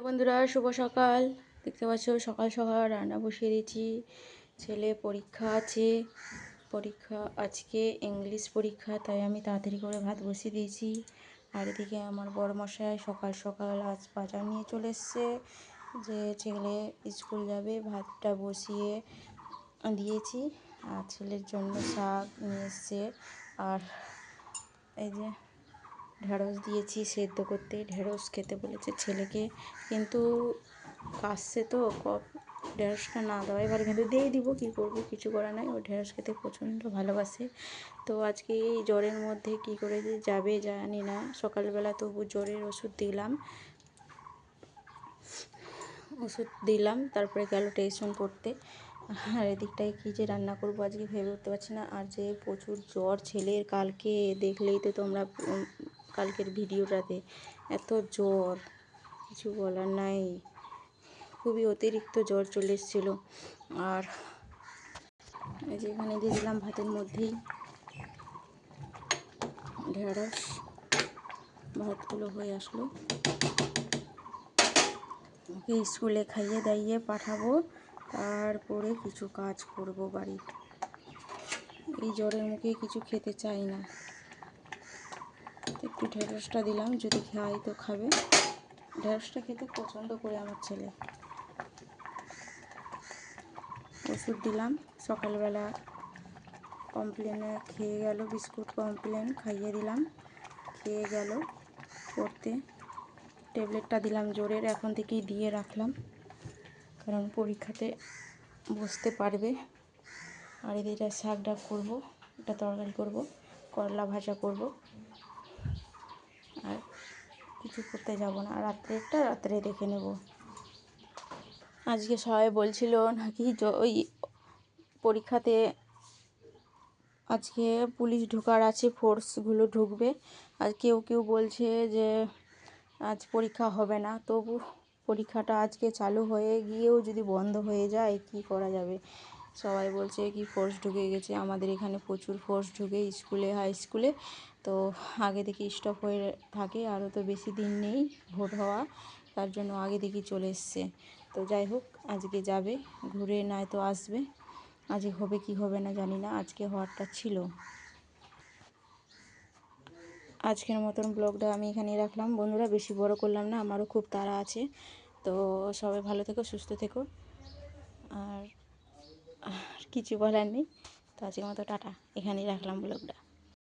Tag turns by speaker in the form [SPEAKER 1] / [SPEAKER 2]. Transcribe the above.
[SPEAKER 1] বন্ধুরা, শুভ সকাল। দেখতে পাচ্ছ সকাল সকাল রান্না বসিয়ে দিয়েছি। ছেলে পরীক্ষা আছে, আজকে ইংলিশ পরীক্ষা, তাই আমি তাড়াতাড়ি করে ভাত বসিয়ে দিয়েছি। আর এদিকে আমার বড়মশাই সকাল সকাল আজ বাজার নিয়ে চলে এসছে, যে ছেলে স্কুল যাবে। ভাতটা বসিয়ে দিয়েছি, আর ছেলের জন্য শাক নিয়ে এসছে। আর এই যে ঢেঁড়স দিয়েছি সেদ্ধ করতে, ঢেঁড়স খেতে বলেছে ছেলেকে, কিন্তু কাশছে তো ঢেঁড়সটা না দেওয়াই ভালো, কিন্তু দিয়ে দিব, কী করবো, কিছু করার নাই। ও ঢেঁড়স খেতে প্রচণ্ড ভালোবাসে। তো আজকে এই জ্বরের মধ্যে কি করে যে যাবে জানি না। সকালবেলা তবু জ্বরের ওষুধ দিলাম, তারপরে গেল টিউশন পড়তে। আর এদিকটায় কী যে রান্না করব আজকে ভেবে উঠতে পারছি না। আর যে প্রচুর জ্বর ছেলের, কালকে দেখলেই তো তোমরা কালকের ভিডিওটাতে এত জ্বর, কিছু বলার নাই, খুবই অতিরিক্ত জ্বর চলে এসেছিলো। আর এই যে এখানে দিয়ে দিলাম ভাতের মধ্যেই ঢেঁড়স, ভাতগুলো হয়ে আসলো। ওকে স্কুলে খাইয়ে দাইয়ে পাঠাবো, তারপরে কিছু কাজ করব বাড়ির। এই জ্বরের মুখে কিছু খেতে চাই না। একটু ঢেঁড়সটা দিলাম, যদি খাই তো খাবে। ঢেঁড়সটা খেতে পছন্দ করে আমার ছেলে। ওষুধ দিলাম, সকালবেলা কমপ্লেনে খেয়ে গেল, বিস্কুট কমপ্লেন খাইয়ে দিলাম, খেয়ে গেল পড়তে। ট্যাবলেটটা দিলাম জ্বরের, এখন থেকেই দিয়ে রাখলাম, কারণ পরীক্ষাতে বসতে পারবে। আর এদিকে শাক ডাক করবো, একটা তরকারি করব, করলা ভাজা করব, আর কিছু করতে যাব না। আর রাত্রে দেখে নেব। আজকে সবাই বলছিল নাকি ওই পরীক্ষাতে আজকে পুলিশ ঢোকার আছে, ফোর্সগুলো ঢুকবে। আর কেউ কেউ বলছে যে আজ পরীক্ষা হবে না, তবু পরীক্ষাটা আজকে চালু হয়ে গিয়েও যদি বন্ধ হয়ে যায় কি করা যাবে। সবাই বলছে কি ফোর্স ঢুকে গেছে, আমাদের এখানে প্রচুর ফোর্স ঢুকে স্কুলে, হাই স্কুলে। তো আগে থেকে স্টপ হয়ে থাকে, আরও তো বেশি দিন নেই ভোট হওয়া, তার জন্য আগে থেকে চলে এসছে। তো যাই হোক, আজকে যাবে, ঘুরে নয়তো আসবে। আজকে হবে কি হবে না জানি না, আজকে হওয়ারটা ছিল। আজকের মতন ব্লগটা আমি এখানেই রাখলাম বন্ধুরা, বেশি বড় করলাম না, আমারও খুব তাড়া আছে। তো সবাই ভালো থেকো, সুস্থ থেকো, আর কিছু বলার নেই। তো আজকের মতো টাটা, এখানেই রাখলাম ব্লগটা।